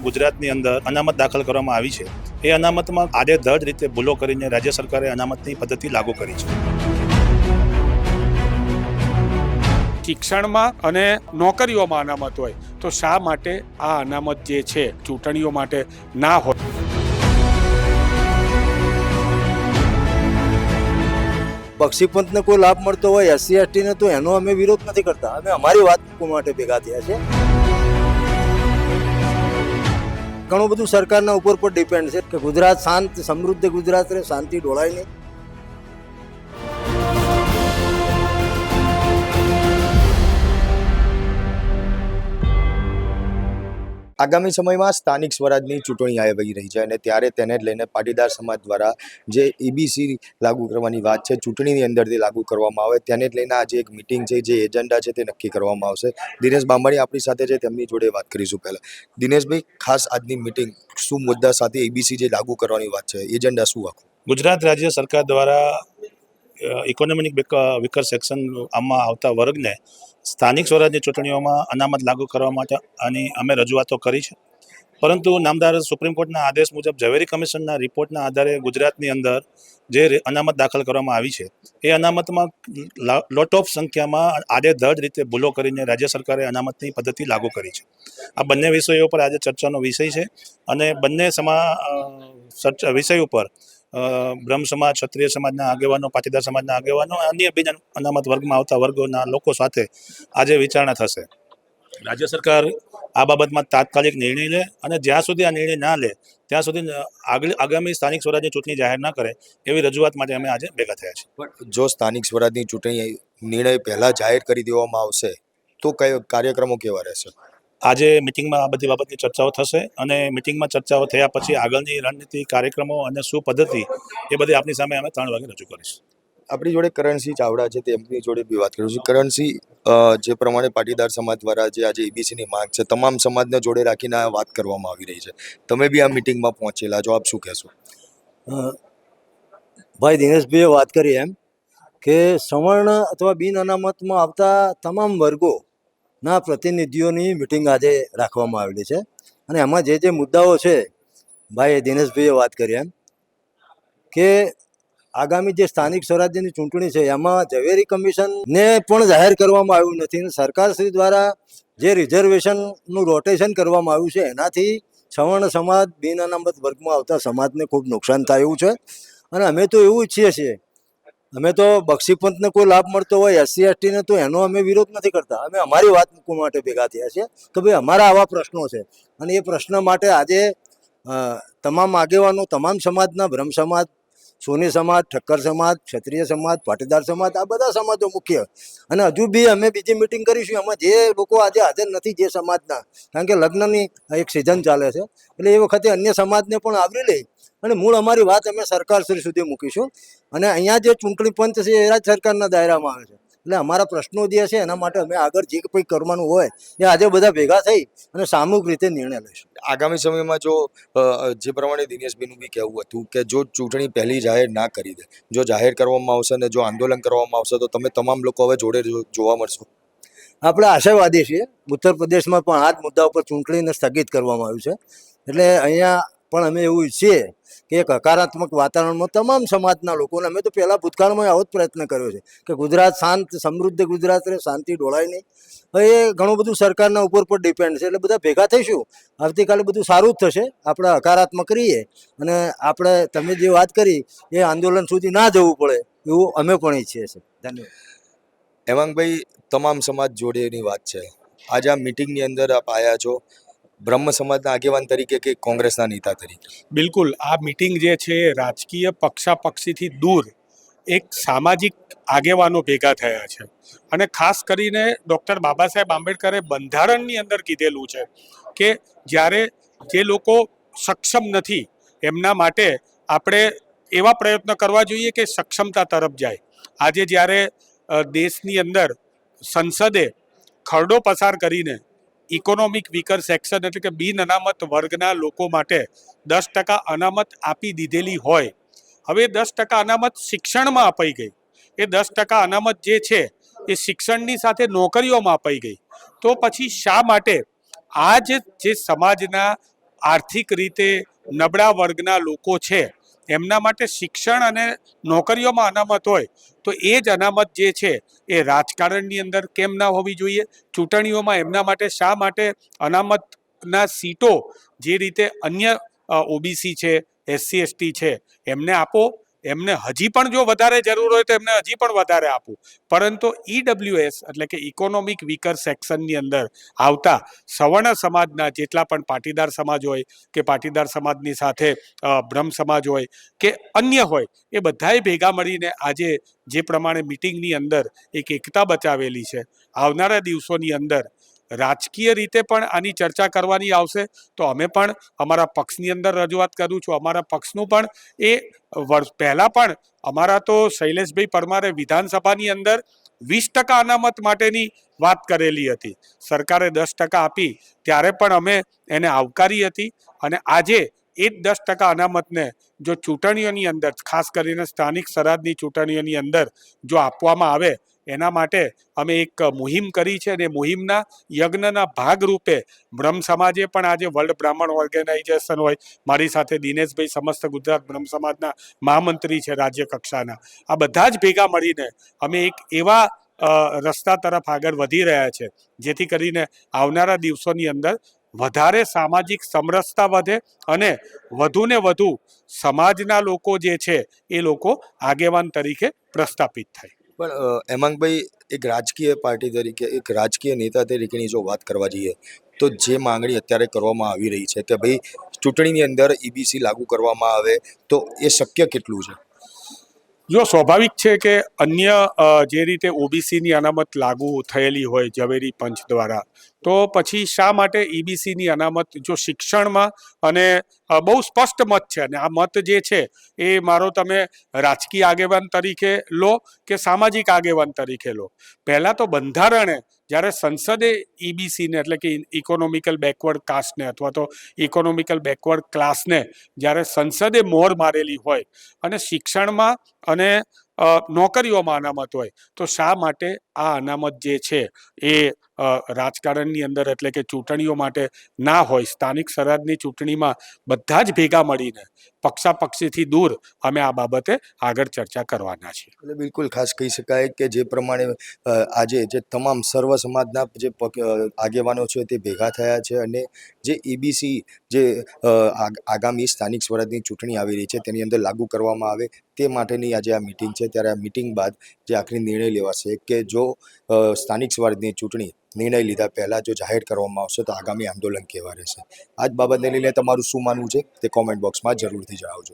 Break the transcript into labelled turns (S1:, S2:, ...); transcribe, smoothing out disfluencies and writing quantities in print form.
S1: ગુજરાતની અંદર અનામત દાખલ કરવામાં આવી છે એ અનામતમાં આડેધડ રીતે ભૂલો કરીને રાજ્ય સરકારે અનામતની પદ્ધતિ લાગુ કરી છે.
S2: શિક્ષણમાં અને નોકરીઓમાં અનામત હોય તો શા માટે આ અનામત જે છે ચૂંટણીઓ માટે ના હોય?
S3: બક્ષીપંથને કોઈ લાભ મળતો હોય SC/ST ને, તો એનો અમે વિરોધ નથી કરતા. અમે અમારી વાત માટે ભેગા થયા છે. ઘણું બધું સરકારના ઉપર પર ડિપેન્ડ છે કે ગુજરાત શાંત સમૃદ્ધ ગુજરાત રહે, શાંતિ ઢોળાય નહીં.
S4: આગામી સમયમાં સ્થાનિક સ્વરાજની ચૂંટણી આવી રહી છે અને ત્યારે તેને લઈને પાટીદાર સમાજ દ્વારા જે EBC લાગુ કરવાની વાત છે, ચૂંટણીની અંદરથી લાગુ કરવામાં આવે તેને જ લઈને આજે એક મિટિંગ છે, જે એજન્ડા છે તે નક્કી કરવામાં આવશે. દિનેશ બાંભણી આપણી સાથે છે, તેમની જોડે વાત કરીશું. પહેલા દિનેશભાઈ, ખાસ આજની મિટિંગ શું મુદ્દા સાથે EBC જે લાગુ કરવાની વાત છે, એજન્ડા શું આખું?
S1: ગુજરાત રાજ્ય સરકાર દ્વારા ઇકોનોમિક વિકર સેક્શન આમાં આવતા વર્ગને સ્થાનિક સ્વરાજની ચૂંટણીઓમાં અનામત લાગુ કરવા માટે અને અમે રજૂઆતો કરી છે, પરંતુ નામદાર સુપ્રીમ કોર્ટના આદેશ મુજબ ઝવેરી કમિશનના રિપોર્ટના આધારે ગુજરાતની અંદર જે અનામત દાખલ કરવામાં આવી છે એ અનામતમાં લોટ ઓફ સંખ્યામાં આડેધડ રીતે ભૂલો કરીને રાજ્ય સરકારે અનામતની પદ્ધતિ લાગુ કરી છે. આ બંને વિષયો પર આજે ચર્ચાનો વિષય છે અને બંને વિષય ઉપર બ્રહ્મ સમાજ, ક્ષત્રિય સમાજના આગેવાનો, પાટીદાર સમાજના આગેવાનો, અન્ય બીજા અનામત વર્ગમાં આવતા વર્ગોના લોકો સાથે આજે વિચારણા થશે. રાજ્ય સરકાર આ બાબતમાં તાત્કાલિક નિર્ણય લે અને જ્યાં સુધી આ નિર્ણય ના લે ત્યાં સુધી આગામી સ્થાનિક સ્વરાજની ચૂંટણી જાહેર ના કરે એવી રજૂઆત માટે અમે આજે ભેગા થયા છીએ.
S4: પણ જો સ્થાનિક સ્વરાજની ચૂંટણી નિર્ણય પહેલા જાહેર કરી દેવામાં આવશે તો કયો કાર્યક્રમો કેવા રહેશે?
S1: આજે મિટિંગમાં આ બધી બાબતની ચર્ચાઓ થશે અને મિટિંગમાં ચર્ચાઓ થયા પછી આગળની રણનીતિ, કાર્યક્રમો અને શું પદ્ધતિ એ બધી આપની સામે અમે 3 વાગે રજૂ કરીશું.
S4: આપણી જોડે કરણસિંહ ચાવડા છે, તેમની જોડે બી વાત કરીશું. કરણસિંહ, જે પ્રમાણે પાટીદાર સમાજ દ્વારા જે આજે EBCની માંગ છે, તમામ સમાજને જોડે રાખીને આ વાત કરવામાં આવી રહી છે, તમે બી આ મિટિંગમાં પહોંચેલા છો, આપ શું કહેશો?
S3: ભાઈ દિનેશભાઈએ વાત કરી એમ કે સવર્ણ અથવા બિન અનામતમાં આવતા તમામ વર્ગોના પ્રતિનિધિઓની મિટિંગ આજે રાખવામાં આવેલી છે અને એમાં જે મુદ્દાઓ છે, ભાઈ દિનેશભાઈએ વાત કરી એમ કે આગામી જે સ્થાનિક સ્વરાજ્યની ચૂંટણી છે એમાં ઝવેરી કમિશનને પણ જાહેર કરવામાં આવ્યું નથી અને સરકારશ્રી દ્વારા જે રિઝર્વેશનનું રોટેશન કરવામાં આવ્યું છે એનાથી સવર્ણ સમાજ, બિન અનામત વર્ગમાં આવતા સમાજને ખૂબ નુકસાન થયું છે. અને અમે તો એવું ઈચ્છીએ છીએ, અમે તો બક્ષીપંથને કોઈ લાભ મળતો હોય SC/ST ને, તો એનો અમે વિરોધ નથી કરતા. અમે અમારી વાત માટે ભેગા થયા છીએ કે ભાઈ અમારા આવા પ્રશ્નો છે અને એ પ્રશ્ન માટે આજે તમામ આગેવાનો, તમામ સમાજના, બ્રહ્મ સમાજ, સોની સમાજ, ઠક્કર સમાજ, ક્ષત્રિય સમાજ, પાટીદાર સમાજ, આ બધા સમાજો મુખ્ય. અને હજુ બી અમે બીજી મિટિંગ કરીશું એમાં જે લોકો આજે હાજર નથી, જે સમાજના, કારણ કે લગ્નની એક સિઝન ચાલે છે એટલે એ વખતે અન્ય સમાજને પણ આવરી લઈ અને મૂળ અમારી વાત અમે સરકારશ્રી સુધી મૂકીશું. અને અહીંયા જે ચૂંટણી પંચ છે એ રાજ્ય સરકારના દાયરામાં આવે છે એટલે અમારા પ્રશ્નો જે છે એના માટે અમે આગળ જે કંઈ કરવાનું હોય એ આજે બધા ભેગા થઈ અને સામૂહિક રીતે નિર્ણય લઈશું.
S4: આગામી સમયમાં જો જે પ્રમાણે દિનેશભાઈનું બી કહેવું હતું કે જો ચૂંટણી પહેલી જાહેર ના કરી દે, જો જાહેર કરવામાં આવશે અને જો આંદોલન કરવામાં આવશે તો તમે તમામ લોકો હવે જોડે જોવા મળશો?
S3: આપણે આશાવાદી છીએ. ઉત્તર પ્રદેશમાં પણ આ જ મુદ્દા ઉપર ચૂંટણીને સ્થગિત કરવામાં આવ્યું છે એટલે અહીંયા પણ અમે એવું ઈચ્છીએ કે એક હકારાત્મક વાતાવરણમાં તમામ સમાજના લોકોને, અમે તો પહેલાં ભૂતકાળમાં આવો જ પ્રયત્ન કર્યો છે કે ગુજરાત શાંત સમૃદ્ધ ગુજરાત રહે, શાંતિ ઢોળાય નહીં. હવે એ ઘણું બધું સરકારના ઉપર પર ડિપેન્ડ છે એટલે બધા ભેગા થઈશું. આવતીકાલે બધું સારું જ થશે. આપણે હકારાત્મક રહીએ અને આપણે તમે જે વાત કરી એ આંદોલન સુધી ના જવું પડે એવું અમે પણ ઈચ્છીએ છીએ. ધન્યવાદ.
S4: હેમાંગભાઈ, તમામ સમાજ જોડેની વાત છે. આજે આ મિટિંગની અંદર આપ આવ્યા છો બ્રહ્મ સમાજના આગેવાન તરીકે કે કોંગ્રેસના નેતા તરીકે?
S2: બિલકુલ, આ મિટિંગ જે છે રાજકીય પક્ષાપક્ષીથી દૂર એક સામાજિક આગેવાનો ભેગા થયા છે અને ખાસ કરીને ડૉક્ટર બાબા સાહેબ આંબેડકરે બંધારણની અંદર કીધેલું છે કે જ્યારે જે લોકો સક્ષમ નથી એમના માટે આપણે એવા પ્રયત્ન કરવા જોઈએ કે સક્ષમતા તરફ જાય. આજે જ્યારે દેશની અંદર સંસદે ખરડો પસાર કરીને ઇકોનોમિક વીકર સેક્શન એટલે કે બિન અનામત વર્ગના લોકો માટે 10% અનામત આપી દીધેલી હોય, હવે 10% અનામત શિક્ષણમાં અપાઈ ગઈ, એ 10% અનામત જે છે એ શિક્ષણની સાથે નોકરીઓમાં અપાઈ ગઈ, તો પછી શા માટે આ જે સમાજના આર્થિક રીતે નબળા વર્ગના લોકો છે એમના માટે શિક્ષણ અને નોકરીઓમાં અનામત હોય તો એ જ અનામત જે છે એ રાજકારણની અંદર કેમ ના હોવી જોઈએ, ચૂંટણીઓમાં એમના માટે શા માટે અનામતના સીટો જે રીતે અન્ય ઓબીસી છે, એસસી એસટી છે એમને આપો, એમને હજી પણ જો વધારે જરૂર હોય તો એમને હજી પણ વધારે આપવું, પરંતુ ઈડબ્લ્યુએસ એટલે કે ઇકોનોમિક વીકર સેક્શનની અંદર આવતા સવર્ણ સમાજના જેટલા પણ પાટીદાર સમાજ હોય કે પાટીદાર સમાજની સાથે બ્રહ્મ સમાજ હોય કે અન્ય હોય એ બધાએ ભેગા મળીને આજે જે પ્રમાણે મિટિંગની અંદર એક એકતા બચાવેલી છે, આવનારા દિવસોની અંદર રાજકીય રીતે પણ આની ચર્ચા કરવાની આવશે તો અમે પણ અમારા પક્ષની અંદર રજૂઆત કરું છું. અમારા પક્ષનું પણ એ વર્ષ પહેલાં પણ અમારા તો શૈલેષભાઈ પરમારે વિધાનસભાની અંદર 20% અનામત માટેની વાત કરેલી હતી, સરકારે 10% આપી ત્યારે પણ અમે એને આવકારી હતી અને આજે એ જ 10% અનામતને જો ચૂંટણીઓની અંદર ખાસ કરીને સ્થાનિક સ્વરાજની ચૂંટણીઓની અંદર જો આપવામાં આવે એના માટે અમે એક મુહિમ કરી છે અને મુહિમના યજ્ઞના ભાગરૂપે બ્રહ્મ સમાજે પણ આજે વર્લ્ડ બ્રાહ્મણ ઓર્ગેનાઇઝેશન હોય, મારી સાથે દિનેશભાઈ સમસ્ત ગુજરાત બ્રહ્મ સમાજના મહામંત્રી છે રાજ્ય કક્ષાના, આ બધા જ ભેગા મળીને અમે એક એવા રસ્તા તરફ આગળ વધી રહ્યા છે જેથી કરીને આવનારા દિવસોની અંદર વધારે સામાજિક સમરસતા વધે અને વધુને વધુ સમાજના લોકો જે છે એ લોકો આગેવાન તરીકે પ્રસ્થાપિત થાય.
S4: પણ હેમાંગભાઈ, એક રાજકીય પાર્ટી તરીકે, એક રાજકીય નેતા તરીકેની જો વાત કરવા જઈએ તો જે માંગણી અત્યારે કરવામાં આવી રહી છે કે ભાઈ ચૂંટણીની અંદર ઈબીસી લાગુ કરવામાં આવે તો એ શક્ય કેટલું છે?
S2: જો સ્વાભાવિક છે કે અન્ય જે રીતે ઓબીસીની અનામત લાગુ થયેલી હોય ઝવેરી પંચ દ્વારા, તો પછી શા માટે ઈબીસીની અનામત જો શિક્ષણમાં અને બહુ સ્પષ્ટ મત છે અને આ મત જે છે એ મારો તમે રાજકીય આગેવાન તરીકે લો કે સામાજિક આગેવાન તરીકે લો, પહેલાં તો બંધારણે જ્યારે સંસદે ઈબીસીને એટલે કે ઇકોનોમિકલ બેકવર્ડ કાસ્ટને અથવા તો ઇકોનોમિકલ બેકવર્ડ ક્લાસને જ્યારે સંસદે મોહર મારેલી હોય અને શિક્ષણમાં અને નોકરીઓમાં અનામત હોય તો શા માટે આ અનામત જે છે એ રાજકારણની અંદર એટલે કે ચૂંટણીઓ માટે ના હોય? સ્થાનિક સ્વરાજની ચૂંટણીમાં બધા જ ભેગા મળીને પક્ષાપક્ષીથી દૂર અમે આ બાબતે આગળ ચર્ચા કરવાના છીએ.
S4: એટલે બિલકુલ ખાસ કહી શકાય કે જે પ્રમાણે આજે જે તમામ સર્વ સમાજના જે આગેવાનો છે તે ભેગા થયા છે અને જે ઈબીસી જે આગામી સ્થાનિક સ્વરાજની ચૂંટણી આવી રહી છે તેની અંદર લાગુ કરવામાં આવે તે માટેની આજે આ મિટિંગ છે. ત્યારે આ મિટિંગ બાદ જે આખરી નિર્ણય લેવાશે કે જો સ્થાનિક સ્વરાજની ચૂંટણી નિર્ણય લીધા પહેલાં જો જાહેર કરવામાં આવશે તો આગામી આંદોલન કેવા રહેશે. આ જ બાબતને લઈને તમારું શું માનવું છે તે કોમેન્ટ બોક્સમાં જરૂરથી જણાવજો.